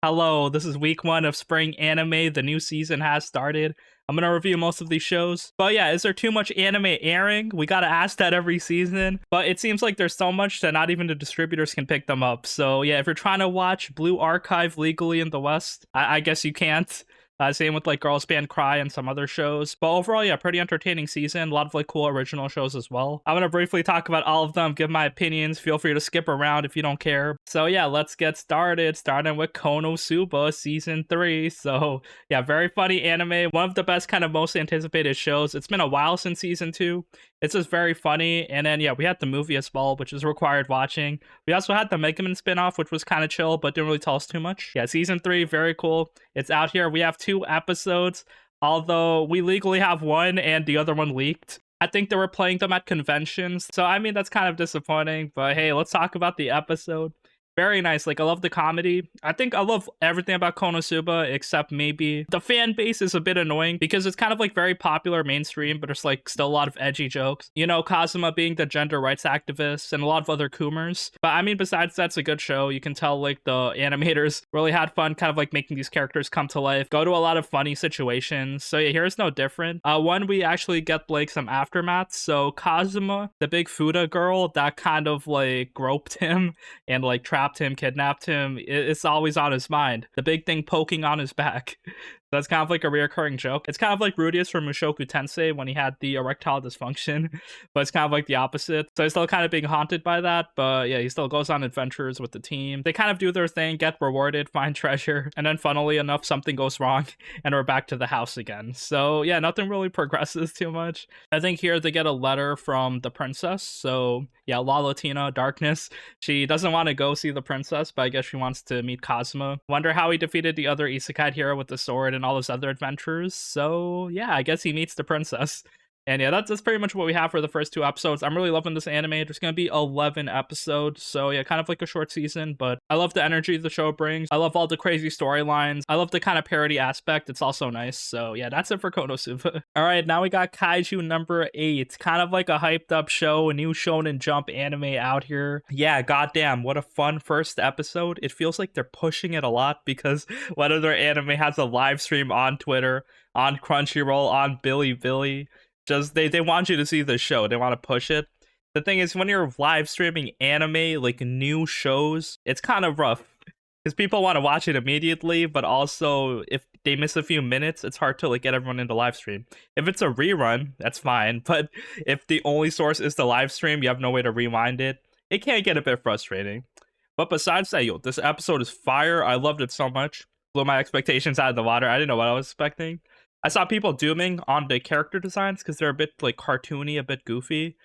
Hello, this is week 1 of spring anime. The new season has started. I'm gonna review most of these shows. But yeah, is there too much anime airing? We gotta ask that every season. But it seems like there's so much that not even the distributors can pick them up. So yeah, if you're trying to watch Blue Archive legally in the West, I guess you can't. Same with like Girls Band Cry and some other shows. But overall, yeah, pretty entertaining season. A lot of like cool original shows as well. I'm gonna briefly talk about all of them, give my opinions. Feel free to skip around if you don't care. So yeah, let's get started. Starting with KonoSuba season 3. So yeah, very funny anime. One of the best kind of most anticipated shows. It's been a while since season 2. It's just very funny. And then yeah, we had the movie as well, which is required watching. We also had the Mega Man spinoff, which was kind of chill, but didn't really tell us too much. Yeah, season 3, very cool. It's out here. We have 2 episodes, although we legally have one and the other one leaked. I think they were playing them at conventions. So I mean, that's kind of disappointing, but hey, let's talk about the episode. Very nice. Like, I love the comedy. I think I love everything about KonoSuba, except maybe the fan base is a bit annoying because it's kind of like very popular mainstream, but there's like still a lot of edgy jokes. You know, Kazuma being the gender rights activist and a lot of other Coomers. But I mean, besides that's a good show. You can tell like the animators really had fun kind of like making these characters come to life, go to a lot of funny situations. So yeah, here's no different. One, we actually get like some aftermath. So Kazuma, the big Fuda girl that kind of like groped him and like trapped him, kidnapped him, it's always on his mind. The big thing poking on his back. That's kind of like a reoccurring joke. It's kind of like Rudius from Mushoku Tensei when he had the erectile dysfunction, but it's kind of like the opposite. So he's still kind of being haunted by that, but yeah, he still goes on adventures with the team. They kind of do their thing, get rewarded, find treasure, and then funnily enough, something goes wrong, and we're back to the house again. So yeah, nothing really progresses too much. I think here they get a letter from the princess. So yeah, La Latina, Darkness. She doesn't want to go see the princess, but I guess she wants to meet Kazuma. Wonder how he defeated the other isekai hero with the sword and all those other adventures. So yeah, I guess he meets the princess. And yeah, that's pretty much what we have for the first 2 episodes. I'm really loving this anime. There's going to be 11 episodes. So yeah, kind of like a short season, but I love the energy the show brings. I love all the crazy storylines. I love the kind of parody aspect. It's also nice. So yeah, that's it for KonoSuba. All right, now we got Kaiju number 8. Kind of like a hyped up show, a new Shonen Jump anime out here. Yeah, goddamn, what a fun first episode. It feels like they're pushing it a lot because one of their anime has a live stream on Twitter, on Crunchyroll, on Bilibili. Just they want you to see the show. They want to push it. The thing is, when you're live streaming anime, like new shows, it's kind of rough because people want to watch it immediately, but also if they miss a few minutes, it's hard to like get everyone into live stream. If it's a rerun, that's fine, but if the only source is the live stream, you have no way to rewind it. It can get a bit frustrating. But besides that, yo, this episode is fire. I loved it so much. Blew my expectations out of the water. I didn't know what I was expecting. I saw people dooming on the character designs because they're a bit like cartoony, a bit goofy.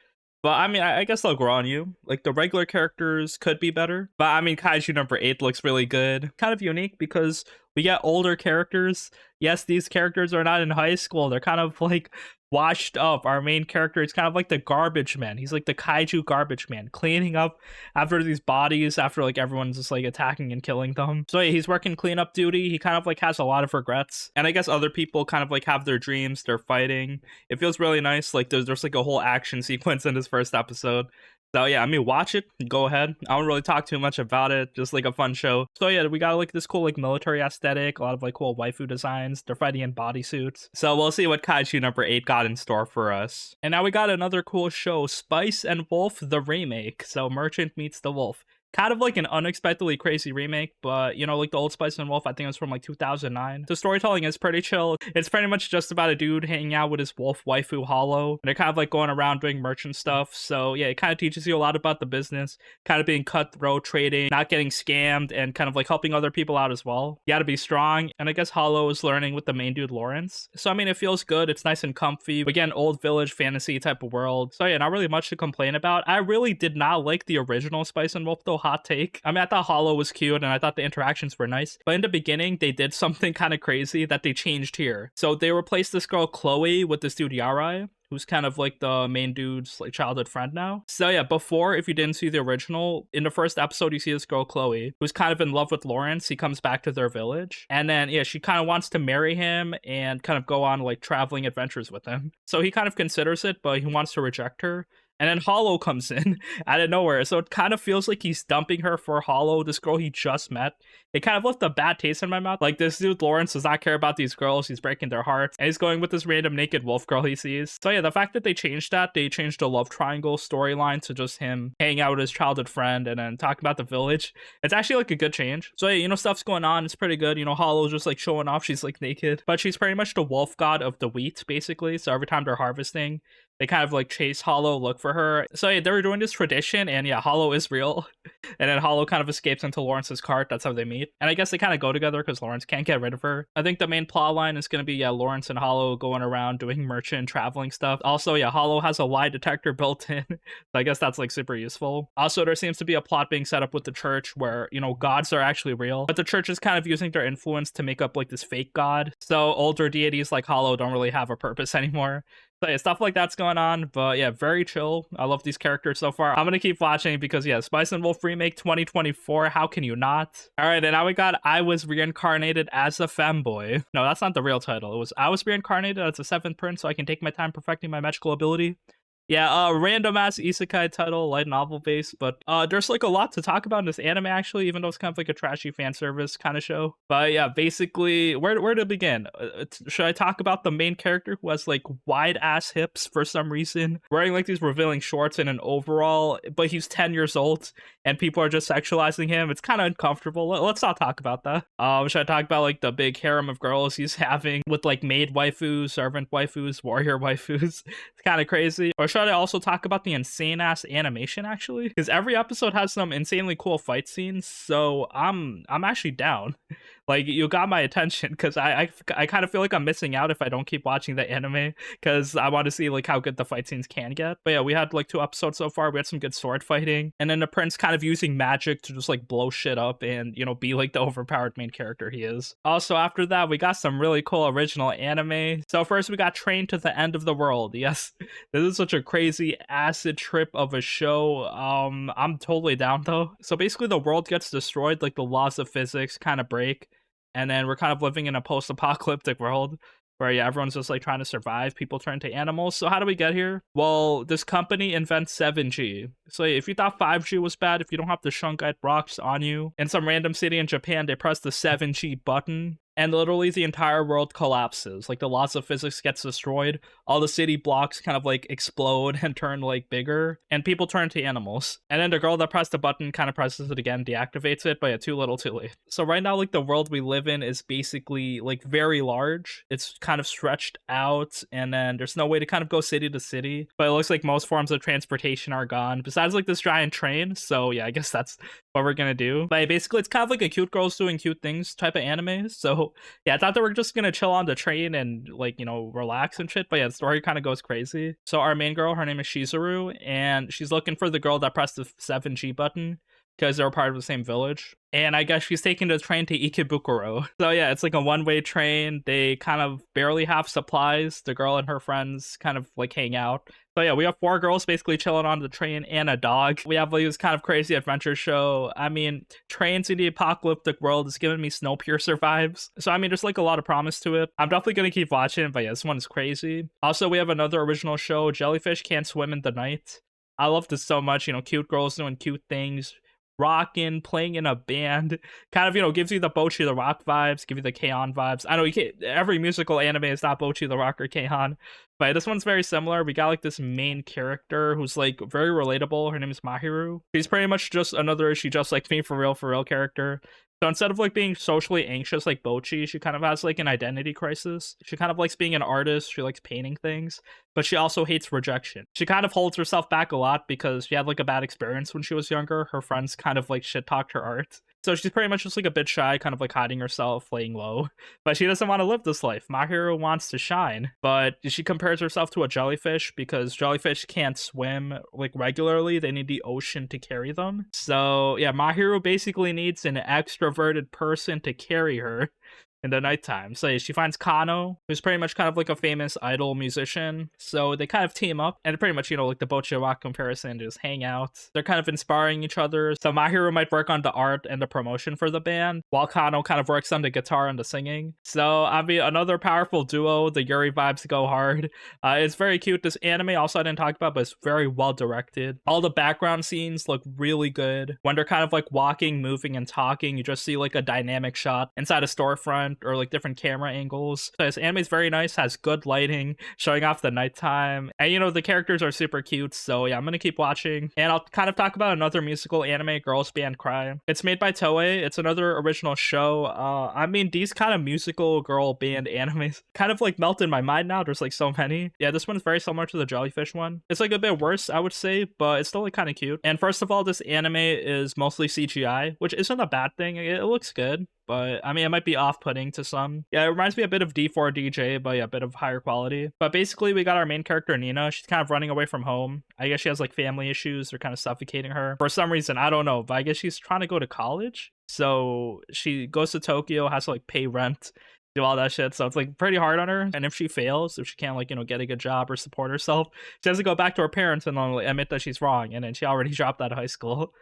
But I mean, I guess they'll grow on you. Like the regular characters could be better. But I mean, Kaiju number 8 looks really good. Kind of unique because we get older characters. Yes, these characters are not in high school. They're kind of like washed up. Our main character is kind of like the garbage man. He's like the Kaiju Garbage-men, cleaning up after these bodies, after like everyone's just like attacking and killing them. So yeah, he's working cleanup duty. He kind of like has a lot of regrets. And I guess other people kind of like have their dreams. They're fighting. It feels really nice. Like there's like a whole action sequence in this first episode. So yeah, I mean, watch it. Go ahead. I don't really talk too much about it. Just like a fun show. So yeah, we got like this cool like military aesthetic. A lot of like cool waifu designs. They're fighting in bodysuits. So we'll see what Kaiju number 8 got in store for us. And now we got another cool show, Spice and Wolf, the remake. So Merchant meets the Wolf. Kind of like an unexpectedly crazy remake, but you know, like the old Spice and Wolf, I think it was from like 2009. The storytelling is pretty chill. It's pretty much just about a dude hanging out with his wolf waifu Hollow, and they're kind of like going around doing merchant stuff. So yeah, it kind of teaches you a lot about the business, kind of being cutthroat, trading, not getting scammed, and kind of like helping other people out as well. You gotta be strong, and I guess Hollow is learning with the main dude Lawrence. So I mean, it feels good. It's nice and comfy. Again, old village fantasy type of world. So yeah, not really much to complain about. I really did not like the original Spice and Wolf though. Hot take. I mean, I thought Hollow was cute and I thought the interactions were nice, but in the beginning they did something kind of crazy that they changed here. So they replaced this girl Chloe with this dude Yarai, who's kind of like the main dude's like childhood friend now. So yeah, before, if you didn't see the original, in the first episode you see this girl Chloe who's kind of in love with Lawrence. He comes back to their village, and then yeah, she kind of wants to marry him and kind of go on like traveling adventures with him. So he kind of considers it, but he wants to reject her. And then Hollow comes in out of nowhere. So it kind of feels like he's dumping her for Hollow, this girl he just met. It kind of left a bad taste in my mouth. Like, this dude, Lawrence, does not care about these girls. He's breaking their hearts. And he's going with this random naked wolf girl he sees. So yeah, the fact that they changed they changed the love triangle storyline to just him hanging out with his childhood friend and then talking about the village. It's actually like a good change. So yeah, you know, stuff's going on. It's pretty good. You know, Hollow's just like showing off. She's like naked. But she's pretty much the wolf god of the wheat, basically. So every time they're harvesting, they kind of like chase Hollow, look for her. So yeah, they were doing this tradition, and yeah, Hollow is real. And then Hollow kind of escapes into Lawrence's cart. That's how they meet. And I guess they kind of go together because Lawrence can't get rid of her. I think the main plot line is going to be, yeah, Lawrence and Hollow going around doing merchant traveling stuff. Also, yeah, Hollow has a lie detector built in. So I guess that's like super useful. Also, there seems to be a plot being set up with the church where, you know, gods are actually real. But the church is kind of using their influence to make up like this fake god. So older deities like Hollow don't really have a purpose anymore. So yeah, stuff like that's going on, but yeah, very chill. I love these characters so far. I'm gonna keep watching because yeah, Spice and Wolf Remake 2024, how can you not? All right, and now we got I Was Reincarnated as a Femboy. No, that's not the real title. It was I Was Reincarnated as a 7th prince so I can take my time perfecting my magical ability. Yeah, random ass isekai title, light novel based, but there's like a lot to talk about in this anime actually, even though it's kind of like a trashy fan service kind of show. But yeah, basically, where to begin? Should I talk about the main character who has like wide ass hips for some reason, wearing like these revealing shorts and an overall, but he's 10 years old and people are just sexualizing him? It's kind of uncomfortable. Let's not talk about that. Should I talk about like the big harem of girls he's having with like maid waifus, servant waifus, warrior waifus? It's kind of crazy. Or should I also talk about the insane ass animation actually? Because every episode has some insanely cool fight scenes, so I'm actually down. Like, you got my attention because I kind of feel like I'm missing out if I don't keep watching the anime because I want to see like how good the fight scenes can get. But yeah, we had like 2 episodes so far. We had some good sword fighting, and then the prince kind of using magic to just like blow shit up and, you know, be like the overpowered main character he is. Also, after that, we got some really cool original anime. So first we got Train to the End of the World. Yes, this is such a crazy acid trip of a show. I'm totally down though. So basically the world gets destroyed, like the laws of physics kind of break. And then we're kind of living in a post-apocalyptic world where, yeah, everyone's just like trying to survive. People turn to animals. So how do we get here? Well, this company invents 7G. So if you thought 5G was bad, if you don't have the shungite rocks on you, in some random city in Japan, they press the 7G button, and literally the entire world collapses. Like, the laws of physics gets destroyed. All the city blocks kind of like explode and turn like bigger, and people turn to animals. And then the girl that pressed the button kind of presses it again, deactivates it, but yeah, too little, too late. So right now, like, the world we live in is basically like very large. It's kind of stretched out, and then there's no way to kind of go city to city. But it looks like most forms of transportation are gone, besides like this giant train. So yeah, I guess that's what we're gonna do. But basically, it's kind of like a cute girls doing cute things type of anime. So yeah, I thought that we're just gonna chill on the train and like, you know, relax and shit. But yeah, the story kind of goes crazy. So our main girl, her name is Shizuru, and she's looking for the girl that pressed the 7G button because they're part of the same village. And I guess she's taking the train to Ikebukuro. So yeah, it's like a one-way train. They kind of barely have supplies. The girl and her friends kind of like hang out. So yeah, we have 4 girls basically chilling on the train and a dog. We have like this kind of crazy adventure show. I mean, trains in the apocalyptic world is giving me Snowpiercer vibes. So I mean, there's like a lot of promise to it. I'm definitely going to keep watching, but yeah, this one is crazy. Also, we have another original show, Jellyfish Can't Swim in the Night. I love this so much, you know, cute girls doing cute things, rocking, playing in a band, kind of, you know, gives you the Bocchi the Rock vibes, give you the K-On vibes. I know you can't, every musical anime is not Bocchi the Rock or K-On, but this one's very similar. We got like this main character who's like very relatable. Her name is Mahiru. She's pretty much just another She Just Like Me for real character. So instead of like being socially anxious like Bocchi, she kind of has like an identity crisis. She kind of likes being an artist. She likes painting things, but she also hates rejection. She kind of holds herself back a lot because she had like a bad experience when she was younger. Her friends kind of like shit talked her art. So she's pretty much just like a bit shy, kind of like hiding herself, laying low. But she doesn't want to live this life. Mahiru wants to shine. But she compares herself to a jellyfish because jellyfish can't swim like regularly. They need the ocean to carry them. So yeah, Mahiru basically needs an extroverted person to carry her. in the nighttime. So yeah, she finds Kano, who's pretty much kind of like a famous idol musician. So they kind of team up and pretty much, like the Bocchi rock comparison, just hang out. They're kind of inspiring each other. So my hero might work on the art and the promotion for the band, while Kano kind of works on the guitar and the singing. So I mean, another powerful duo. The Yuri vibes go hard. It's very cute. This anime also I didn't talk about, but it's very well directed. All the background scenes look really good. When they're kind of like walking, moving, and talking, you just see like a dynamic shot inside a storefront or like different camera angles. So this anime is very nice, has good lighting, showing off the nighttime, and the characters are super cute. So yeah, I'm gonna keep watching, and I'll kind of talk about another musical anime, Girls Band Cry. It's made by Toei. It's another original show. I mean, these kind of musical girl band animes kind of like melt in my mind now. There's like so many. Yeah, this one's very similar to the Jellyfish one. It's like a bit worse, I would say, but it's still like kind of cute. And first of all, this anime is mostly CGI, which isn't a bad thing. It looks good, but I mean, it might be off-putting to some. Yeah, it reminds me a bit of D4DJ, but yeah, a bit of higher quality. But basically, we got our main character, Nina. She's kind of running away from home. I guess she has like family issues. They're kind of suffocating her. For some reason, I don't know, but I guess she's trying to go to college. So she goes to Tokyo, has to like pay rent, do all that shit. So it's like pretty hard on her. And if she fails, if she can't like, get a good job or support herself, she has to go back to her parents and like, admit that she's wrong. And then she already dropped out of high school.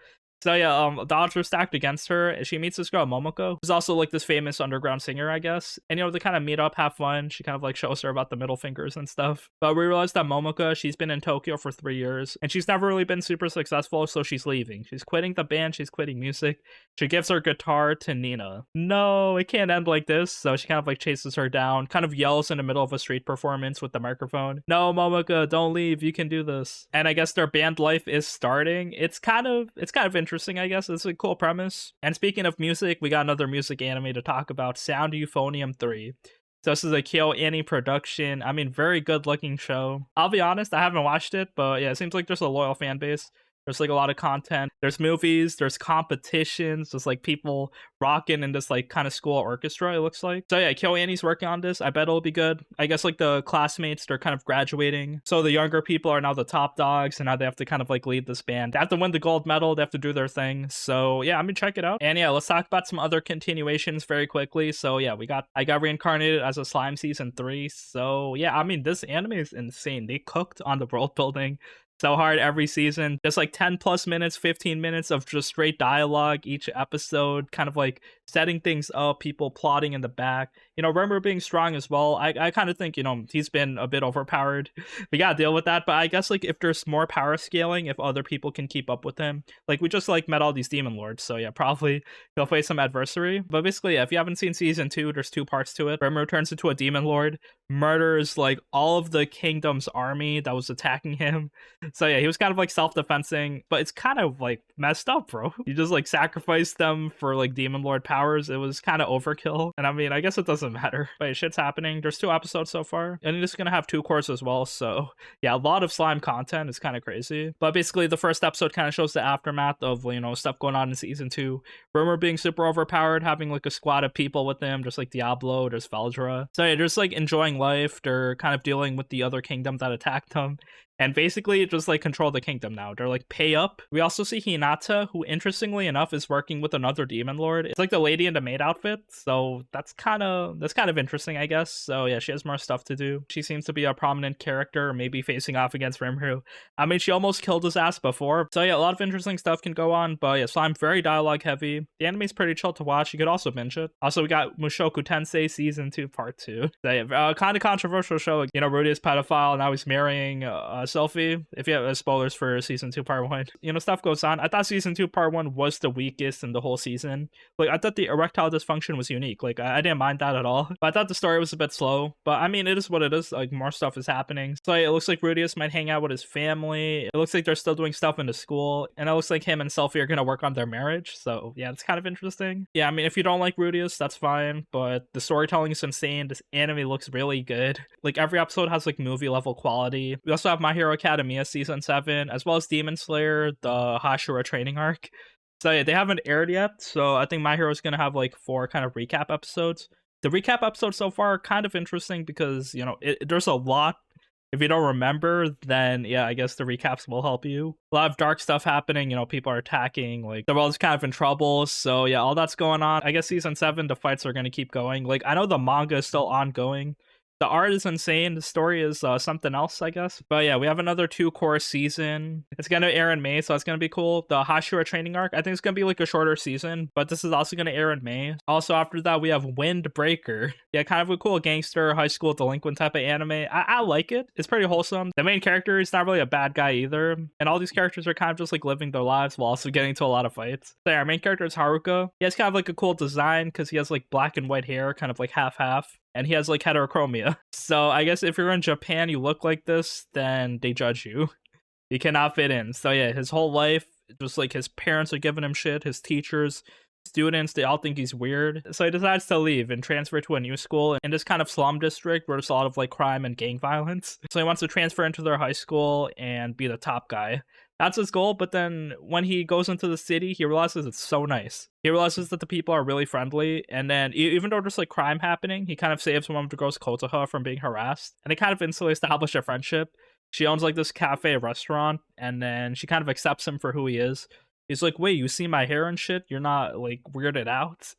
So yeah, the odds were stacked against her. She meets this girl, Momoko, who's also like this famous underground singer, I guess. And they kind of meet up, have fun. She kind of like shows her about the middle fingers and stuff. But we realized that Momoko, she's been in Tokyo for 3 years, and she's never really been super successful, so she's leaving. She's quitting the band, she's quitting music. She gives her guitar to Nina. No, it can't end like this. So she kind of like chases her down, kind of yells in the middle of a street performance with the microphone. No, Momoko, don't leave, you can do this. And I guess their band life is starting. It's kind of interesting, I guess. It's a cool premise. And speaking of music, we got another music anime to talk about, Sound Euphonium 3. So this is a KyoAni production. I mean, very good looking show. I'll be honest, I haven't watched it, but yeah, it seems like there's a loyal fan base. There's like a lot of content. There's movies, there's competitions, there's like people rocking in this like kind of school orchestra, it looks like. So yeah, KyoAni's working on this. I bet it'll be good. I guess like the classmates, they're kind of graduating. So the younger people are now the top dogs, and now they have to kind of like lead this band. They have to win the gold medal, they have to do their thing. So yeah, I'm gonna check it out. And yeah, let's talk about some other continuations very quickly. So yeah, I got reincarnated as a slime season 3. So yeah, I mean, this anime is insane. They cooked on the world building so hard every season. Just like 10 plus minutes, 15 minutes of just straight dialogue each episode, kind of like setting things up, people plotting in the back. Remember being strong as well. I kind of think, he's been a bit overpowered. We gotta deal with that. But I guess like if there's more power scaling, if other people can keep up with him, like we just like met all these demon lords. So yeah, probably he'll face some adversary. But basically, yeah, if you haven't seen season 2, there's 2 parts to it. Rimuru turns into a demon lord, murders like all of the kingdom's army that was attacking him. So yeah, he was kind of like self-defensing, but it's kind of like messed up, bro. You just like sacrificed them for like demon lord powers. It was kind of overkill. And I mean, I guess it doesn't matter, but shit's happening. There's 2 episodes so far, and it's gonna have 2 cores as well. So yeah, a lot of slime content. Is kind of crazy. But basically, the first episode kind of shows the aftermath of stuff going on in season 2. Rumor being super overpowered, having like a squad of people with him, just like Diablo. There's Veldra. So yeah, just like enjoying life. They're kind of dealing with the other kingdom that attacked them. And basically, just like control the kingdom now. They're like pay up. We also see Hinata, who interestingly enough is working with another demon lord. It's like the lady in the maid outfit. So that's kind of interesting, I guess. So yeah, she has more stuff to do. She seems to be a prominent character, maybe facing off against Rimuru. I mean, she almost killed his ass before. So yeah, a lot of interesting stuff can go on. But yeah, so I'm very dialogue heavy. The anime's pretty chill to watch. You could also binge it. Also, we got Mushoku Tensei season 2 part 2. So yeah, kind of controversial show. Rudy is pedophile. Now he's marrying Selfie. If you have spoilers for season 2 part 1, stuff goes on. I thought season 2 part 1 was the weakest in the whole season. Like, I thought the erectile dysfunction was unique. Like, I didn't mind that at all. But I thought the story was a bit slow. But I mean, it is what it is. Like, more stuff is happening. So it looks like Rudius might hang out with his family. It looks like they're still doing stuff in the school. And it looks like him and Selfie are gonna work on their marriage. So yeah, it's kind of interesting. Yeah, I mean, if you don't like Rudius, that's fine. But the storytelling is insane. This anime looks really good. Like, every episode has like movie level quality. We also have My Hero Academia season 7, as well as Demon Slayer, the Hashira training arc. So yeah, they haven't aired yet, so I think My Hero is gonna have like 4 kind of recap episodes. The recap episodes so far are kind of interesting because there's a lot If you don't remember, then yeah, I guess the recaps will help you. A lot of dark stuff happening, you know, people are attacking, like the world's kind of in trouble. So yeah, all that's going on. I guess season 7, the fights are going to keep going. Like, I know the manga is still ongoing. The art is insane. The story is something else, I guess. But yeah, we have another 2-course season. It's going to air in May, so that's going to be cool. The Hashira training arc, I think it's going to be like a shorter season, but this is also going to air in May. Also, after that, we have Windbreaker. Yeah, kind of a cool gangster, high school delinquent type of anime. I like it. It's pretty wholesome. The main character is not really a bad guy either. And all these characters are kind of just like living their lives while also getting to a lot of fights. So yeah, our main character is Haruka. He has kind of like a cool design because he has like black and white hair, kind of like half-half. And he has like heterochromia. So I guess if you're in Japan, you look like this, then they judge you. You cannot fit in. So yeah, his whole life, just like his parents are giving him shit, his teachers, students, they all think he's weird. So he decides to leave and transfer to a new school in this kind of slum district where there's a lot of like crime and gang violence. So he wants to transfer into their high school and be the top guy. That's his goal, but then when he goes into the city, he realizes it's so nice. He realizes that the people are really friendly, and then even though there's like crime happening, he kind of saves one of the girls, Kotoha, from being harassed, and they kind of instantly establish a friendship. She owns like this cafe restaurant, and then she kind of accepts him for who he is. He's like, wait, you see my hair and shit? You're not like weirded out?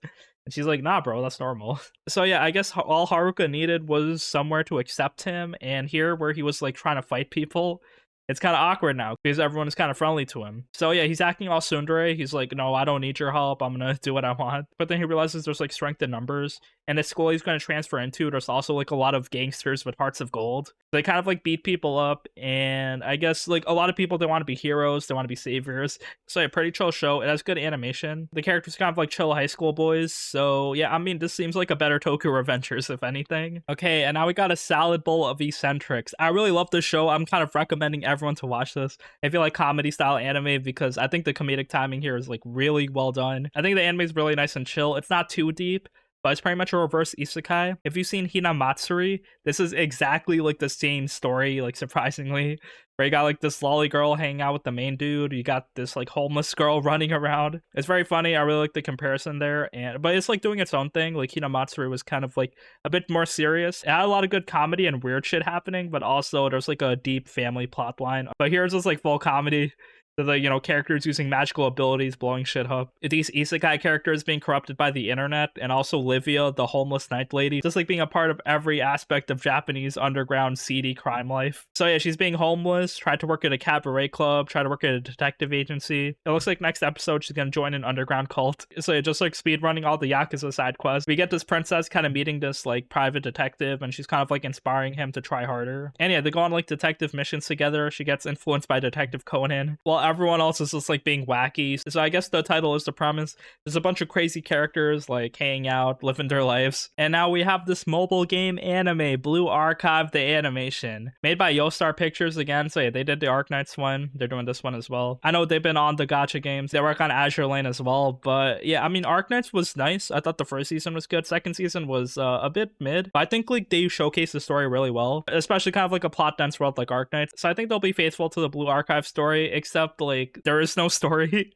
And she's like, nah, bro, that's normal. So yeah, I guess all Haruka needed was somewhere to accept him, and here where he was like trying to fight people, it's kind of awkward now because everyone is kind of friendly to him. So yeah, he's acting all tsundere. He's like, no, I don't need your help. I'm going to do what I want. But then he realizes there's like strength in numbers. And the school he's going to transfer into, there's also like a lot of gangsters with hearts of gold. They kind of like beat people up. And I guess like a lot of people, they want to be heroes. They want to be saviors. So yeah, pretty chill show. It has good animation. The characters kind of like chill high school boys. So yeah, I mean, this seems like a better Tokyo Revengers, if anything. Okay, and now we got a salad bowl of Eccentrics. I really love this show. I'm kind of recommending everyone to watch this if you like comedy style anime, because I think the comedic timing here is like really well done. I think the anime is really nice and chill. It's not too deep, but it's pretty much a reverse isekai. If you've seen Hinamatsuri, this is exactly like the same story, like surprisingly, where you got like this lolly girl hanging out with the main dude, you got this like homeless girl running around. It's very funny. I really like the comparison there, but it's like doing its own thing. Like Hinamatsuri was kind of like a bit more serious. It had a lot of good comedy and weird shit happening, but also there's like a deep family plot line. But here's just like full comedy. The, you know, characters using magical abilities, blowing shit up. These isekai characters being corrupted by the internet, and also Livia, the homeless night lady, just like being a part of every aspect of Japanese underground seedy crime life. So yeah, she's being homeless, tried to work at a cabaret club, tried to work at a detective agency. It looks like next episode she's gonna join an underground cult. So yeah, just like speedrunning all the Yakuza side quests. We get this princess kind of meeting this like private detective, and she's kind of like inspiring him to try harder. And yeah, they go on like detective missions together. She gets influenced by Detective Conan, while everyone else is just like being wacky. So I guess the title is the premise. There's a bunch of crazy characters like hanging out, living their lives. And now we have this mobile game anime, Blue Archive, the animation, made by Yostar Pictures again. So yeah, they did the Arknights one. They're doing this one as well. I know they've been on the gacha games. They work on Azure Lane as well. But yeah, I mean, Arknights was nice. I thought the first season was good. Second season was a bit mid. But I think like they showcase the story really well, especially kind of like a plot dense world like Arknights. So I think they'll be faithful to the Blue Archive story, except like there is no story.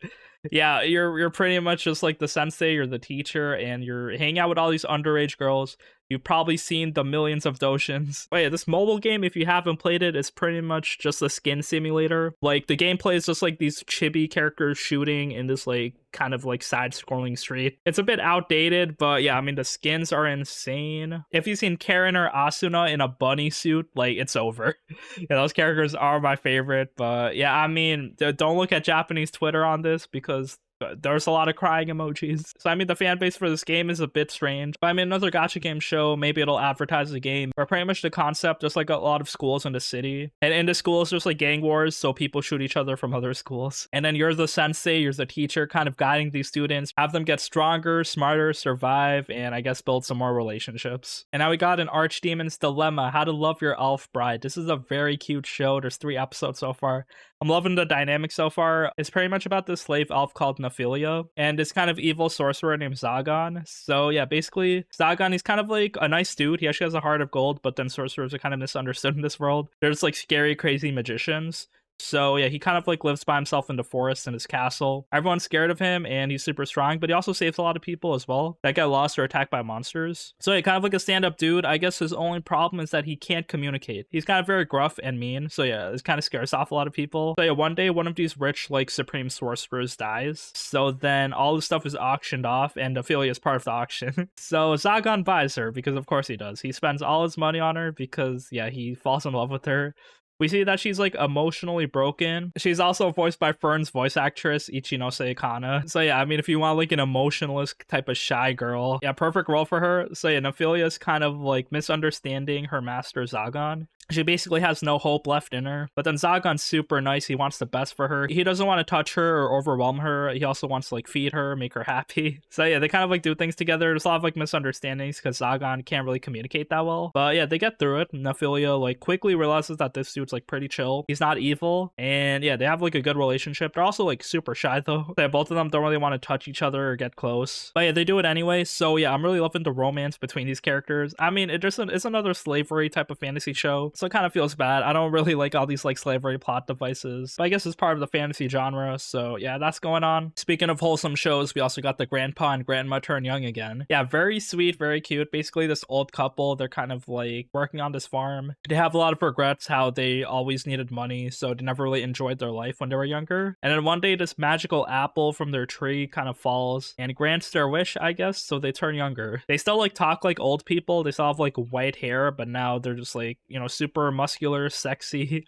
Yeah, you're pretty much just like the sensei, you're the teacher, and you're hanging out with all these underage girls. You've probably seen the millions of Doshins. But yeah, this mobile game, if you haven't played it, is pretty much just a skin simulator. Like, the gameplay is just like these chibi characters shooting in this like kind of like side-scrolling street. It's a bit outdated, but yeah, I mean, the skins are insane. If you've seen Karen or Asuna in a bunny suit, like, it's over. Yeah, those characters are my favorite, but yeah, I mean, don't look at Japanese Twitter on this because there's a lot of crying emojis. So I mean, the fan base for this game is a bit strange. But I mean, another gacha game show, maybe it'll advertise the game. But pretty much the concept, just like a lot of schools in the city. And in the schools, there's like gang wars, so people shoot each other from other schools. And then you're the sensei, you're the teacher, kind of guiding these students, have them get stronger, smarter, survive, and I guess build some more relationships. And now we got an Archdemon's Dilemma, How to Love Your Elf Bride. This is a very cute show. There's 3 episodes so far. I'm loving the dynamic so far. It's pretty much about this slave elf called Nephilia and this kind of evil sorcerer named Zagon. So yeah, basically Zagon, he's kind of like a nice dude. He actually has a heart of gold, but then sorcerers are kind of misunderstood in this world. There's like scary, crazy magicians. So yeah, he kind of like lives by himself in the forest in his castle. Everyone's scared of him and he's super strong, but he also saves a lot of people as well that get lost or attacked by monsters. So yeah, kind of like a stand-up dude. I guess his only problem is that he can't communicate. He's kind of very gruff and mean. So yeah, this kind of scares off a lot of people. So yeah, one day one of these rich like supreme sorcerers dies. So then all the stuff is auctioned off and Ophelia is part of the auction. So Zagon buys her because of course he does. He spends all his money on her because yeah, he falls in love with her. We see that she's like emotionally broken. She's also voiced by Fern's voice actress, Ichinose Kana. So yeah, I mean, if you want like an emotionless type of shy girl, yeah, perfect role for her. So yeah, Ophelia's kind of like misunderstanding her master Zagon. She basically has no hope left in her. But then Zagon's super nice. He wants the best for her. He doesn't want to touch her or overwhelm her. He also wants to like feed her, make her happy. So yeah, they kind of like do things together. There's a lot of like misunderstandings because Zagon can't really communicate that well. But yeah, they get through it. And Ophelia like quickly realizes that this dude's like pretty chill. He's not evil. And yeah, they have like a good relationship. They're also like super shy though. Yeah, both of them don't really want to touch each other or get close. But yeah, they do it anyway. So yeah, I'm really loving the romance between these characters. I mean, it's another slavery type of fantasy show. So it kind of feels bad. I don't really like all these like slavery plot devices, but I guess it's part of the fantasy genre. So yeah, that's going on. Speaking of wholesome shows, we also got the grandpa and grandma turn young again. Yeah, very sweet, very cute. Basically this old couple, they're kind of like working on this farm. They have a lot of regrets how they always needed money, so they never really enjoyed their life when they were younger. And then one day this magical apple from their tree kind of falls and grants their wish, I guess, so they turn younger. They still like talk like old people. They still have like white hair, but now they're just like, you know, super muscular, sexy,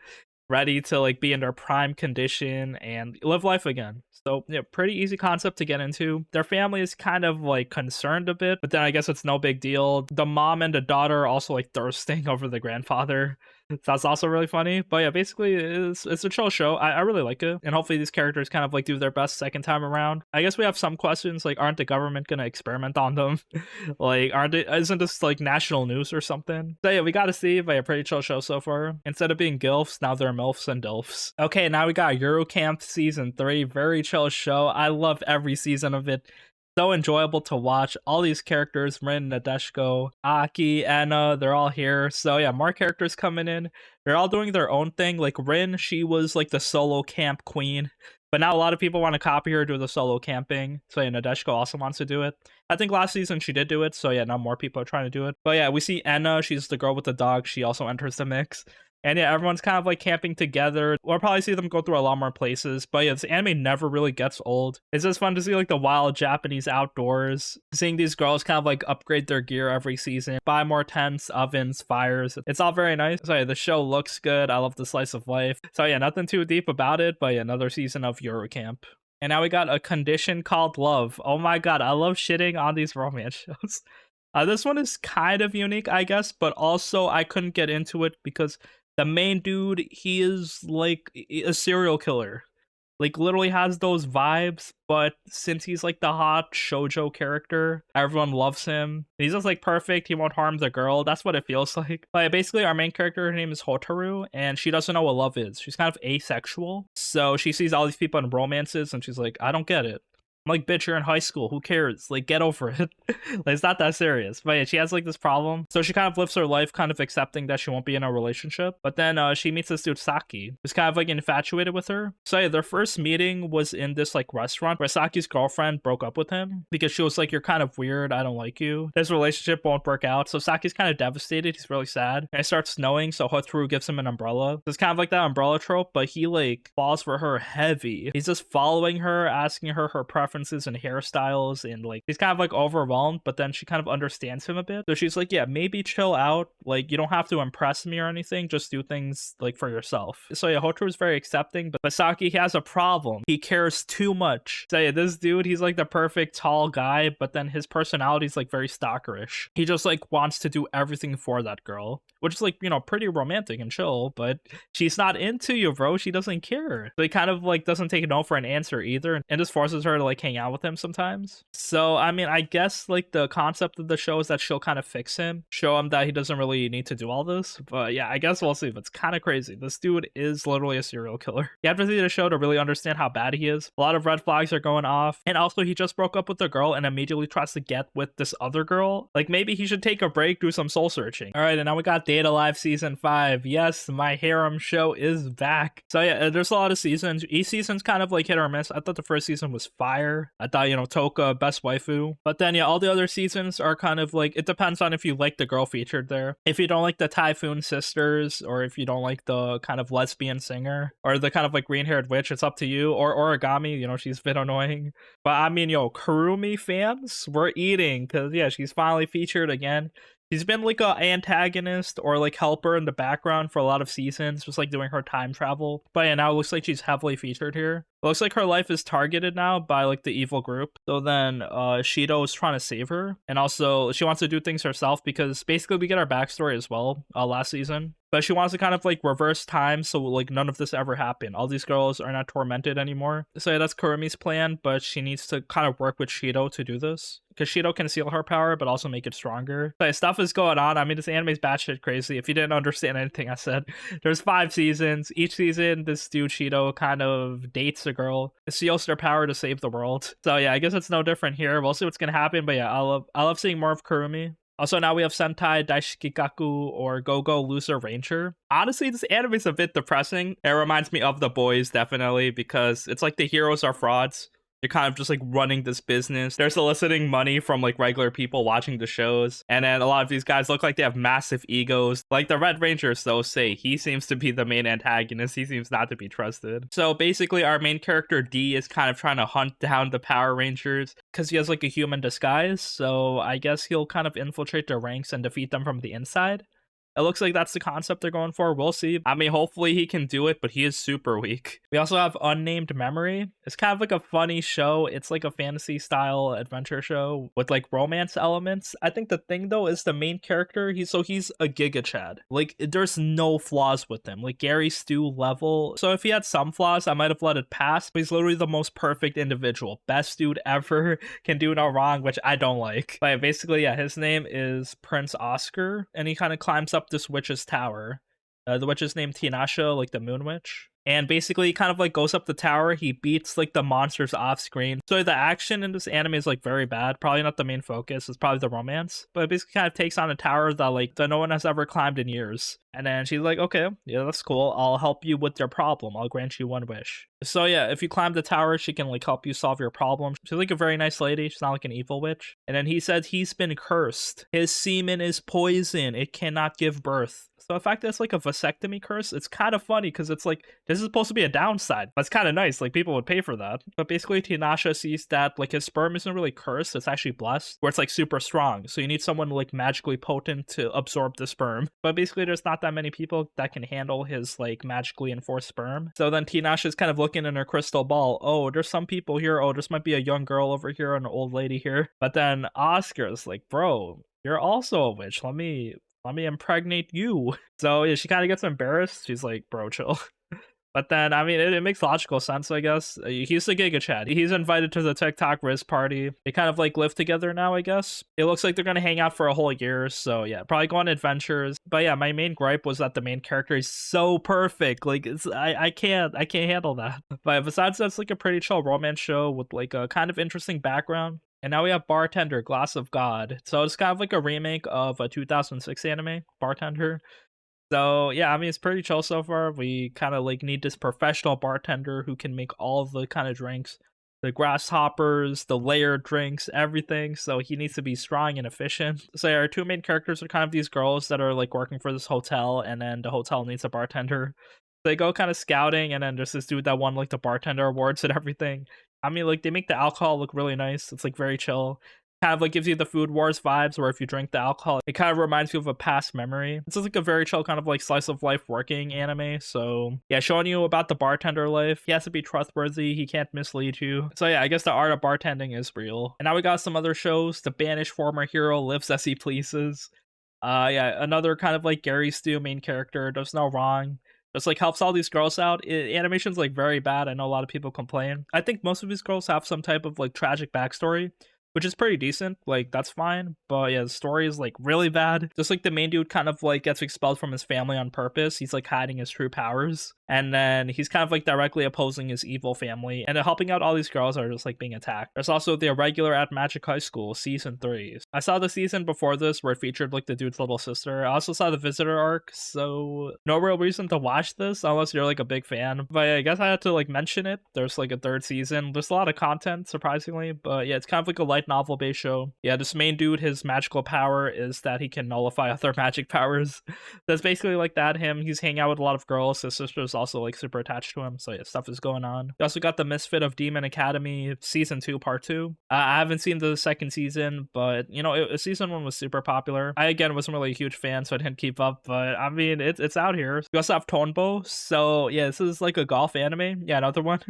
ready to like be in their prime condition and live life again. So yeah, pretty easy concept to get into. Their family is kind of like concerned a bit, but then I guess it's no big deal. The mom and the daughter are also like thirsting over the grandfather. That's also really funny. But yeah, basically it's a chill show. I really like it. And hopefully these characters kind of like do their best second time around. I guess we have some questions like, aren't the government gonna experiment on them? Like, isn't this like national news or something? So yeah, we gotta see. But a pretty chill show so far. Instead of being gilfs, now they're milfs and dilfs. Okay, now we got Yuru Camp season 3. Very chill show. I love every season of it. So enjoyable to watch. All these characters, Rin, Nadeshiko, Aki, Anna, they're all here. So yeah, more characters coming in. They're all doing their own thing. Like Rin, she was like the solo camp queen. But now a lot of people want to copy her, do the solo camping. So yeah, Nadeshiko also wants to do it. I think last season she did do it. So yeah, now more people are trying to do it. But yeah, we see Anna. She's the girl with the dog. She also enters the mix. And yeah, everyone's kind of like camping together. We'll probably see them go through a lot more places. But yeah, this anime never really gets old. It's just fun to see like the wild Japanese outdoors. Seeing these girls kind of like upgrade their gear every season. Buy more tents, ovens, fires. It's all very nice. So yeah, the show looks good. I love the slice of life. So yeah, nothing too deep about it. But yeah, another season of Yuru Camp. And now we got A Condition Called Love. Oh my god, I love shitting on these romance shows. This one is kind of unique, I guess. But also I couldn't get into it because the main dude, he is like a serial killer. Like literally has those vibes, but since he's like the hot shoujo character, everyone loves him. He's just like perfect. He won't harm the girl. That's what it feels like. But basically our main character, her name is Hotaru, and she doesn't know what love is. She's kind of asexual. So she sees all these people in romances and she's like, I don't get it. I'm like, bitch, you're in high school. Who cares? Like, get over it. Like, it's not that serious. But yeah, she has like this problem. So she kind of lives her life kind of accepting that she won't be in a relationship. But then she meets this dude, Saki, who's kind of like infatuated with her. So yeah, their first meeting was in this like restaurant where Saki's girlfriend broke up with him because she was like, you're kind of weird. I don't like you. This relationship won't work out. So Saki's kind of devastated. He's really sad. And it starts snowing. So Hotaru gives him an umbrella. It's kind of like that umbrella trope, but he like falls for her heavy. He's just following her, asking her preferences and hairstyles, and like he's kind of like overwhelmed, but then she kind of understands him a bit. So she's like, yeah, maybe chill out. Like, you don't have to impress me or anything. Just do things like for yourself. So yeah, Hotaru is very accepting, but Saki, he has a problem. He cares too much. So yeah, this dude, he's like the perfect tall guy, but then his personality is like very stalkerish. He just like wants to do everything for that girl, which is like, you know, pretty romantic and chill, but she's not into you, bro. She doesn't care. So he kind of like doesn't take no for an answer either, and just forces her to like hang hang out with him sometimes. So I mean, I guess like the concept of the show is that she'll kind of fix him, show him that he doesn't really need to do all this. But yeah, I guess we'll see. But it's kind of crazy. This dude is literally a serial killer. You have to see the show to really understand how bad he is. A lot of red flags are going off, and also he just broke up with a girl and immediately tries to get with this other girl. Like maybe he should take a break, do some soul searching. All right, and now we got Data Live season 5. Yes, my harem show is back. So yeah, there's a lot of seasons. Each season's kind of like hit or miss. I thought the first season was fire. I thought, you know, Toka, best waifu. But then yeah, all the other seasons are kind of like, it depends on if you like the girl featured there. If you don't like the Typhoon sisters, or if you don't like the kind of lesbian singer, or the kind of like green-haired witch, it's up to you. Or Origami, you know, she's a bit annoying. But I mean, yo, Kurumi fans, we're eating, because yeah, she's finally featured again. She's been like a antagonist or like helper in the background for a lot of seasons, just like doing her time travel. But yeah, now it looks like she's heavily featured here. It looks like her life is targeted now by like the evil group. So then Shido is trying to save her. And also she wants to do things herself because basically we get our backstory as well last season. But she wants to kind of like reverse time so like none of this ever happened. All these girls are not tormented anymore. So yeah, that's Kurumi's plan, but she needs to kind of work with Shido to do this. Because Shido can seal her power, but also make it stronger. So yeah, stuff is going on. I mean, this anime's batshit crazy. If you didn't understand anything I said, there's 5 seasons. Each season, this dude Shido kind of dates a girl, seals their power to save the world. So yeah, I guess it's no different here. We'll see what's gonna happen. But yeah, I love seeing more of Kurumi. Also, now we have Sentai Daishikikaku or Go-Go Loser Ranger. Honestly, this anime is a bit depressing. It reminds me of The Boys, definitely, because it's like the heroes are frauds. You're kind of just like running this business. They're soliciting money from like regular people watching the shows. And then a lot of these guys look like they have massive egos. Like the Red Rangers, though, say he seems to be the main antagonist. He seems not to be trusted. So basically, our main character D is kind of trying to hunt down the Power Rangers because he has like a human disguise. So I guess he'll kind of infiltrate their ranks and defeat them from the inside. It looks like that's the concept they're going for. We'll see. I mean, hopefully he can do it, but he is super weak. We also have Unnamed Memory. It's kind of like a funny show. It's like a fantasy style adventure show with like romance elements. I think the thing though is the main character, he's a Giga Chad. Like there's no flaws with him. Like Gary Stu level. So if he had some flaws, I might have let it pass. But he's literally the most perfect individual. Best dude ever. Can do no wrong, which I don't like. But basically, yeah, his name is Prince Oscar. And he kind of climbs up this witch's tower. The witch is named Tinashe, like the moon witch. And basically, he kind of like goes up the tower. He beats like the monsters off screen. So the action in this anime is like very bad. Probably not the main focus. It's probably the romance. But it basically kind of takes on a tower that no one has ever climbed in years. And then she's like, okay, yeah, that's cool. I'll help you with your problem. I'll grant you one wish. So yeah, if you climb the tower, she can like help you solve your problem. She's like a very nice lady. She's not like an evil witch. And then he says he's been cursed. His semen is poison. It cannot give birth. So the fact that it's like a vasectomy curse, it's kind of funny because it's like, this is supposed to be a downside. But it's kind of nice. Like people would pay for that. But basically Tinashe sees that like his sperm isn't really cursed. It's actually blessed, where it's like super strong. So you need someone like magically potent to absorb the sperm. But basically there's not that many people that can handle his like magically enforced sperm. So then Tinashe is kind of looking in her crystal ball. Oh, there's some people here. Oh, this might be a young girl over here and an old lady here. But then Oscar's like, bro, you're also a witch. Let me impregnate you. So yeah, she kind of gets embarrassed. She's like, bro, chill. But then, I mean, it makes logical sense, I guess. He's the Giga Chad. He's invited to the TikTok Riz party. They kind of like live together now, I guess. It looks like they're going to hang out for a whole year. So yeah, probably go on adventures. But yeah, my main gripe was that the main character is so perfect. Like I can't handle that. But besides that, it's like a pretty chill romance show with like a kind of interesting background. And now we have Bartender, Glass of God. So it's kind of like a remake of a 2006 anime, Bartender. So yeah, I mean, it's pretty chill so far. We kind of like need this professional bartender who can make all the kind of drinks, the grasshoppers, the layered drinks, everything. So he needs to be strong and efficient. So yeah, our 2 main characters are kind of these girls that are like working for this hotel, and then the hotel needs a bartender. They go kind of scouting, and then there's this dude that won like the bartender awards and everything. I mean, like they make the alcohol look really nice. It's like very chill. Kind of like gives you the Food Wars vibes, where if you drink the alcohol, it kind of reminds you of a past memory. It's just like a very chill kind of like slice of life working anime. So yeah, showing you about the bartender life. He has to be trustworthy. He can't mislead you. So yeah, I guess the art of bartending is real. And now we got some other shows. The banished former hero lives as he pleases. Yeah, another kind of like Gary Stu main character, does no wrong. Just like helps all these girls out. Animation's like very bad. I know a lot of people complain. I think most of these girls have some type of like tragic backstory, which is pretty decent. Like, that's fine. But yeah, the story is like really bad. Just like the main dude kind of like gets expelled from his family on purpose. He's like hiding his true powers. And then he's kind of like directly opposing his evil family. And helping out all these girls are just like being attacked. There's also the Irregular at Magic High School, season 3. I saw the season before this where it featured like the dude's little sister. I also saw the Visitor arc. So no real reason to watch this unless you're like a big fan. But yeah, I guess I had to like mention it. There's like a 3rd season. There's a lot of content, surprisingly. But yeah, it's kind of like a light novel based show. Yeah, this main dude, his magical power is that he can nullify other magic powers. That's basically like that. He's hanging out with a lot of girls. His sister's also like super attached to him. So yeah, stuff is going on. We also got the Misfit of Demon Academy season 2 part 2. I haven't seen the 2nd season, but you know, season 1 was super popular. I again wasn't really a huge fan, so I didn't keep up, but I mean, it's out here. We also have Tonbo. So yeah, this is like a golf anime. Yeah, another one.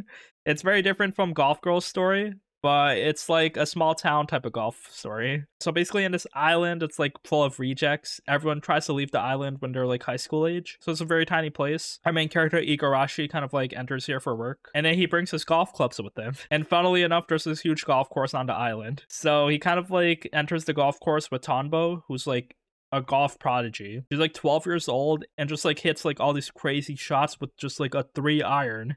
It's very different from Golf Girl's story, but it's like a small town type of golf story. So basically in this island, it's like full of rejects. Everyone tries to leave the island when they're like high school age. So it's a very tiny place. Our main character, Igarashi, kind of like enters here for work. And then he brings his golf clubs with him. And funnily enough, there's this huge golf course on the island. So he kind of like enters the golf course with Tonbo, who's like a golf prodigy. She's like 12 years old and just like hits like all these crazy shots with just like a 3 iron.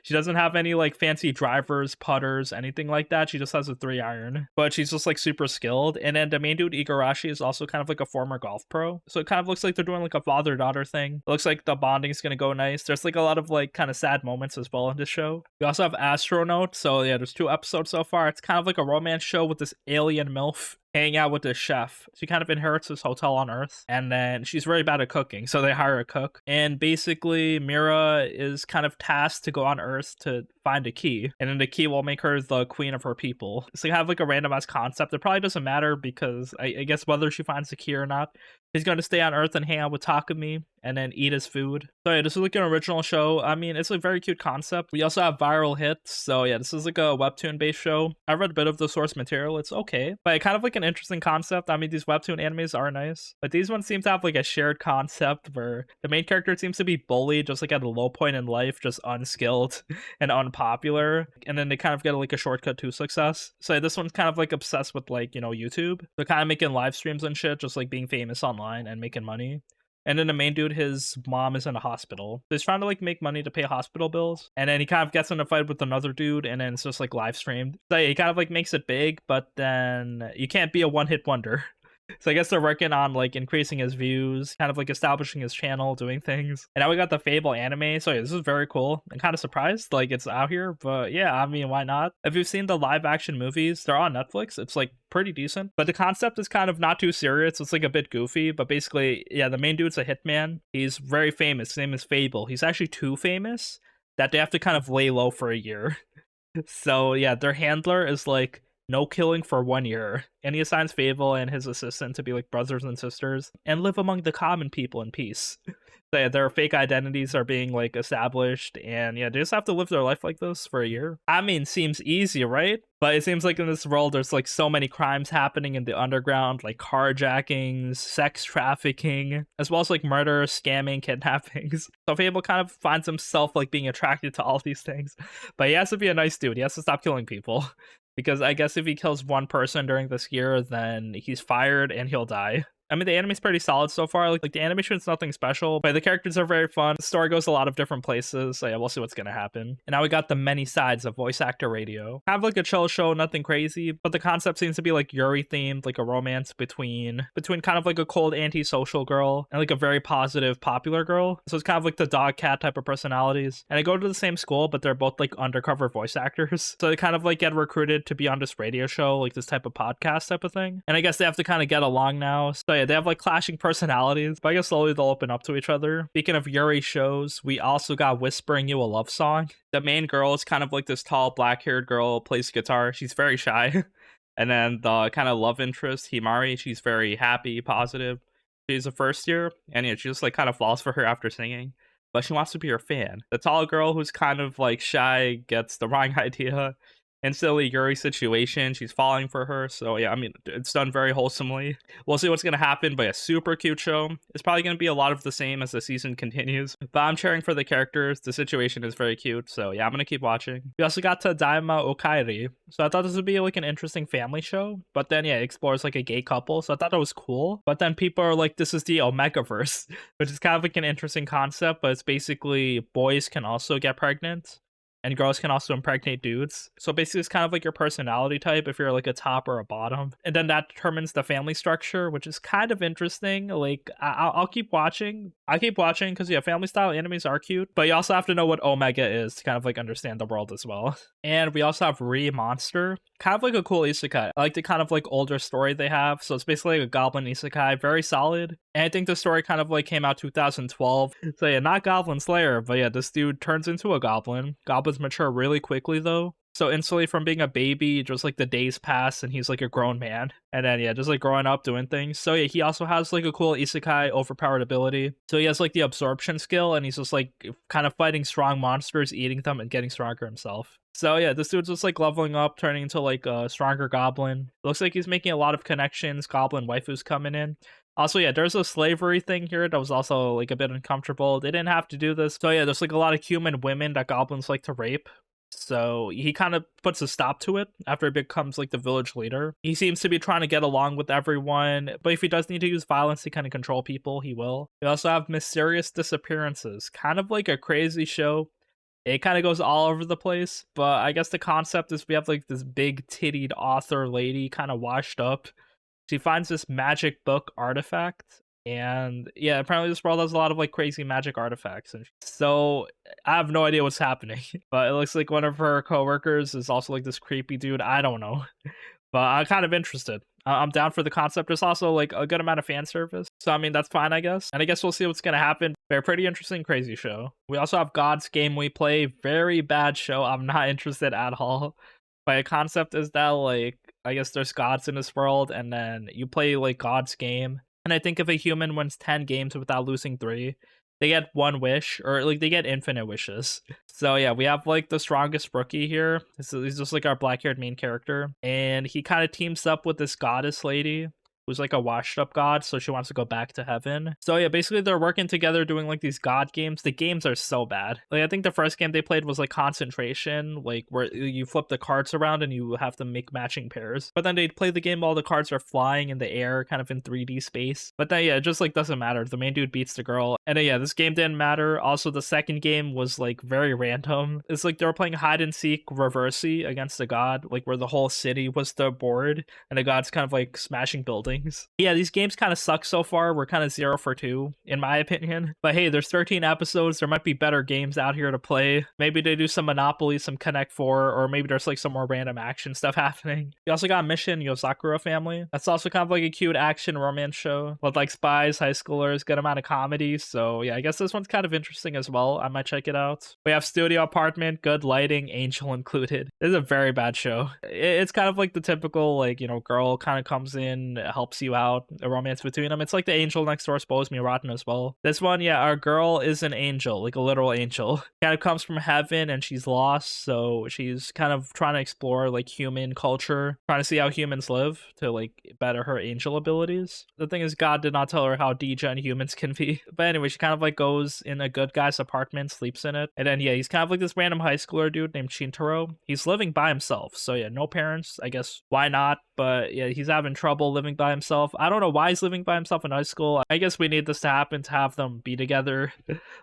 She doesn't have any like fancy drivers, putters, anything like that. She just has a 3 iron, but she's just like super skilled. And then the main dude, Igarashi, is also kind of like a former golf pro. So it kind of looks like they're doing like a father-daughter thing. It looks like the bonding is going to go nice. There's like a lot of like kind of sad moments as well in this show. We also have Astro Note. So yeah, there's 2 episodes so far. It's kind of like a romance show with this alien MILF hanging out with this chef. She kind of inherits this hotel on Earth, and then she's very bad at cooking, so they hire a cook. And basically, Mira is kind of tasked to go on Earth to find a key, and then the key will make her the queen of her people. So you have like a randomized concept. It probably doesn't matter because I guess whether she finds the key or not, he's going to stay on Earth and hang out with Takumi and then eat his food. So yeah, this is like an original show. I mean, it's a very cute concept. We also have viral hits. So yeah, this is like a webtoon based show. I read a bit of the source material. It's okay, but kind of like an interesting concept. I mean, these webtoon animes are nice, but these ones seem to have like a shared concept where the main character seems to be bullied just like at a low point in life, just unskilled and unpopular. And then they kind of get like a shortcut to success. So yeah, this one's kind of like obsessed with like, you know, YouTube. They're kind of making live streams and shit, just like being famous online and making money. And then the main dude, his mom is in a hospital. So he's trying to like make money to pay hospital bills. And then he kind of gets in a fight with another dude, and then it's just like live streamed. So yeah, he kind of like makes it big, but then you can't be a one-hit wonder. So I guess they're working on like increasing his views, kind of like establishing his channel, doing things. And now we got the Fable anime. So yeah, this is very cool. I'm kind of surprised like it's out here, but yeah, I mean, why not? If you've seen the live action movies, they're on Netflix. It's like pretty decent, but the concept is kind of not too serious. It's like a bit goofy, but basically, yeah, the main dude's a hitman. He's very famous. His name is Fable. He's actually too famous that they have to kind of lay low for a year. So yeah, their handler is like, no killing for 1 year, and he assigns Fable and his assistant to be like brothers and sisters and live among the common people in peace. So yeah, their fake identities are being like established, and yeah, they just have to live their life like this for a year. I mean, seems easy, right? But it seems like in this world there's like so many crimes happening in the underground, like carjackings, sex trafficking, as well as like murder, scamming, kidnappings. So Fable kind of finds himself like being attracted to all these things, but he has to be a nice dude. He has to stop killing people. Because I guess if he kills one person during this year, then he's fired and he'll die. I mean, the anime's pretty solid so far. Like the animation's nothing special, but the characters are very fun. The story goes a lot of different places. So yeah, we'll see what's gonna happen. And now we got the many sides of voice actor radio. Have like a chill show, nothing crazy, but the concept seems to be like Yuri themed, like a romance between kind of like a cold antisocial girl and like a very positive popular girl. So it's kind of like the dog cat type of personalities. And they go to the same school, but they're both like undercover voice actors. So they kind of like get recruited to be on this radio show, like this type of podcast type of thing. And I guess they have to kind of get along now. So yeah, they have like clashing personalities, but I guess slowly they'll open up to each other. Speaking of Yuri shows, we also got Whispering You a Love Song. The main girl is kind of like this tall black-haired girl, plays guitar. She's very shy. And then the kind of love interest, Himari, she's very happy, positive. She's a first year, and yeah, she just like kind of falls for her after singing, but she wants to be her fan. The tall girl who's kind of like shy gets the wrong idea, instantly Yuri situation. She's falling for her. So yeah, I mean, it's done very wholesomely. We'll see what's gonna happen, but a super cute show. It's probably gonna be a lot of the same as the season continues. But I'm cheering for the characters. The situation is very cute. So yeah, I'm gonna keep watching. We also got Tadaima Okaeri. So I thought this would be like an interesting family show. But then yeah, it explores like a gay couple. So I thought that was cool. But then people are like, this is the Omegaverse, which is kind of like an interesting concept, but it's basically boys can also get pregnant and girls can also impregnate dudes. So basically, it's kind of like your personality type if you're like a top or a bottom. And then that determines the family structure, which is kind of interesting. Like, I'll keep watching. I'll keep watching because, yeah, family style animes are cute. But you also have to know what Omega is to kind of like understand the world as well. And we also have Monster, kind of like a cool isekai. I like the kind of like older story they have. So it's basically like a goblin isekai, very solid. And I think the story kind of like came out 2012. So yeah, not Goblin Slayer, but yeah, this dude turns into a goblin. Goblins mature really quickly though. So instantly from being a baby, just like the days pass and he's like a grown man. And then yeah, just like growing up doing things. So yeah, he also has like a cool isekai overpowered ability. So he has like the absorption skill and he's just like kind of fighting strong monsters, eating them and getting stronger himself. So yeah, this dude's just like leveling up, turning into like a stronger goblin. It looks like he's making a lot of connections, goblin waifus coming in. Also, yeah, there's a slavery thing here that was also like a bit uncomfortable. They didn't have to do this. So yeah, there's like a lot of human women that goblins like to rape. So he kind of puts a stop to it after he becomes like the village leader. He seems to be trying to get along with everyone, but if he does need to use violence to kind of control people, he will. We also have Mysterious Disappearances, kind of like a crazy show. It kind of goes all over the place, but I guess the concept is we have like this big tittied author lady kind of washed up. She finds this magic book artifact, and yeah, apparently this world has a lot of like crazy magic artifacts, and so I have no idea what's happening. But it looks like one of her coworkers is also like this creepy dude. I don't know, but I'm kind of interested. I'm down for the concept. There's also like a good amount of fan service, so I mean that's fine, I guess. And I guess we'll see what's gonna happen. But a pretty interesting, crazy show. We also have God's Game We Play. Very bad show. I'm not interested at all. But the concept is that like I guess there's gods in this world, and then you play like God's game. And I think if a human wins 10 games without losing 3, they get 1 wish, or like they get infinite wishes. So yeah, we have like the strongest rookie here. He's just like our black-haired main character, and he kind of teams up with this goddess lady who's like a washed up god, so she wants to go back to heaven. So yeah, basically they're working together doing like these god games. The games are so bad. Like I think the first game they played was like concentration, like where you flip the cards around and you have to make matching pairs. But then they play the game while the cards are flying in the air, kind of in 3D space. But then yeah, it just like doesn't matter. The main dude beats the girl. And then, yeah, this game didn't matter. Also, the second game was like very random. It's like they were playing hide and seek reversey against the god, like where the whole city was the board and the god's kind of like smashing buildings. Yeah, these games kind of suck so far. We're kind of 0 for 2, in my opinion. But hey, there's 13 episodes. There might be better games out here to play. Maybe they do some Monopoly, some Connect 4, or maybe there's like some more random action stuff happening. You also got Mission Yozakura Family. That's also kind of like a cute action romance show with like spies, high schoolers, good amount of comedy. So yeah, I guess this one's kind of interesting as well. I might check it out. We have Studio Apartment, good lighting, Angel included. This is a very bad show. It's kind of like the typical like, you know, girl kind of comes in, helps you out, a romance between them. It's like the Angel Next Door Suppose Me Rotten as well. This one, yeah, our girl is an angel, like a literal angel. Kind of comes from heaven and she's lost, so she's kind of trying to explore like human culture, trying to see how humans live to like better her angel abilities. The thing is, God did not tell her how degen humans can be. But anyway, she kind of like goes in a good guy's apartment, sleeps in it, and then yeah, he's kind of like this random high schooler dude named Shintaro. He's living by himself, so yeah, no parents. I guess why not? But yeah, he's having trouble living by himself. I don't know why he's living by himself in high school. I guess we need this to happen to have them be together.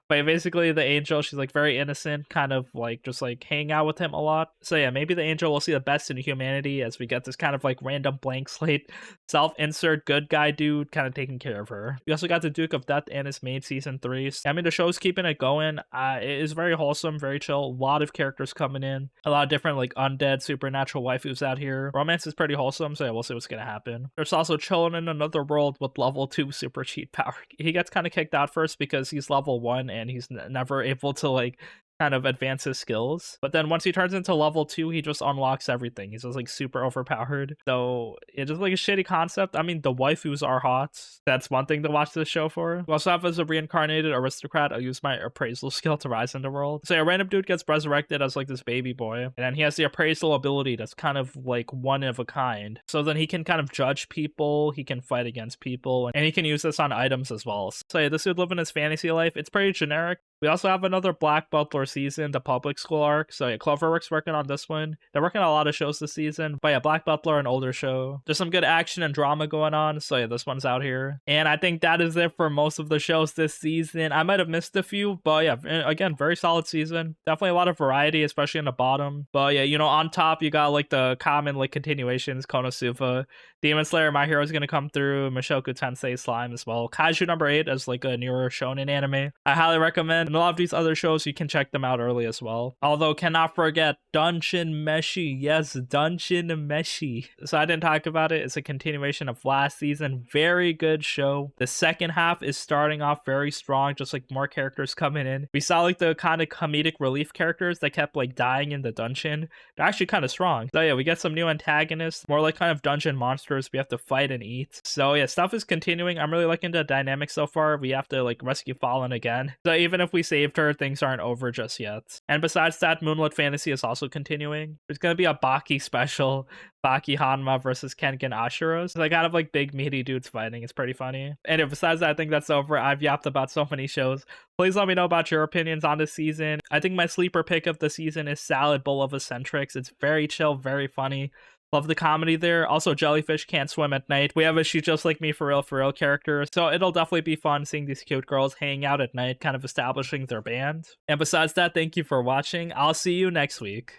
But basically the angel, she's like very innocent, kind of like just like hang out with him a lot. So yeah, maybe the angel will see the best in humanity as we get this kind of like random blank slate self-insert good guy dude kind of taking care of her. We also got the Duke of Death and his Maid season 3. I mean, the show's keeping it going. It is very wholesome, very chill. A lot of characters coming in, a lot of different like undead supernatural waifus out here. Romance is pretty wholesome, so yeah, we'll see what's gonna happen. There's also Chillin in another world with level 2 super cheat power. He gets kind of kicked out first because he's level 1 and he's never able to like kind of advance his skills. But then once he turns into level 2, he just unlocks everything. He's just like super overpowered. So it's just like a shitty concept. I mean, the waifus are hot. That's one thing to watch this show for. We also have as a reincarnated aristocrat, I'll use my appraisal skill to rise in the world. So a random dude gets resurrected as like this baby boy, and then he has the appraisal ability that's kind of like one of a kind. So then he can kind of judge people, he can fight against people, and he can use this on items as well. So yeah, this dude living his fantasy life. It's pretty generic. We also have another Black Butler season, the public school arc. So yeah, Cloverworks working on this one. They're working on a lot of shows this season. But yeah, Black Butler, an older show. There's some good action and drama going on. So yeah, this one's out here. And I think that is it for most of the shows this season. I might have missed a few, but yeah, again, very solid season. Definitely a lot of variety, especially in the bottom. But yeah, you know, on top, you got like the common like continuations, KonoSuba, Demon Slayer, My Hero is going to come through, Mushoku Tensei, Slime as well. Kaiju No. 8 as like a newer shonen anime. I highly recommend. And a lot of these other shows, you can check them out early as well. Although, cannot forget Dungeon Meshi. Yes, Dungeon Meshi. So I didn't talk about it. It's a continuation of last season. Very good show. The second half is starting off very strong, just like more characters coming in. We saw like the kind of comedic relief characters that kept like dying in the dungeon. They're actually kind of strong. So yeah, we get some new antagonists, more like kind of dungeon monsters we have to fight and eat. So yeah, stuff is continuing. I'm really liking the dynamic so far. We have to like rescue Fallen again. So even if we saved her, things aren't over just yet. And besides that, Moonlit Fantasy is also continuing. There's gonna be a Bocchi special, Baki Hanma versus Kengan Ashiros. So they kind of like big meaty dudes fighting. It's pretty funny. And besides that, I think that's over. I've yapped about so many shows. Please let me know about your opinions on this season. I think my sleeper pick of the season is Salad Bowl of Eccentrics. It's very chill, very funny. Love the comedy there. Also, Jellyfish can't swim at night. We have a She Just Like Me for real character. So it'll definitely be fun seeing these cute girls hanging out at night, kind of establishing their band. And besides that, thank you for watching. I'll see you next week.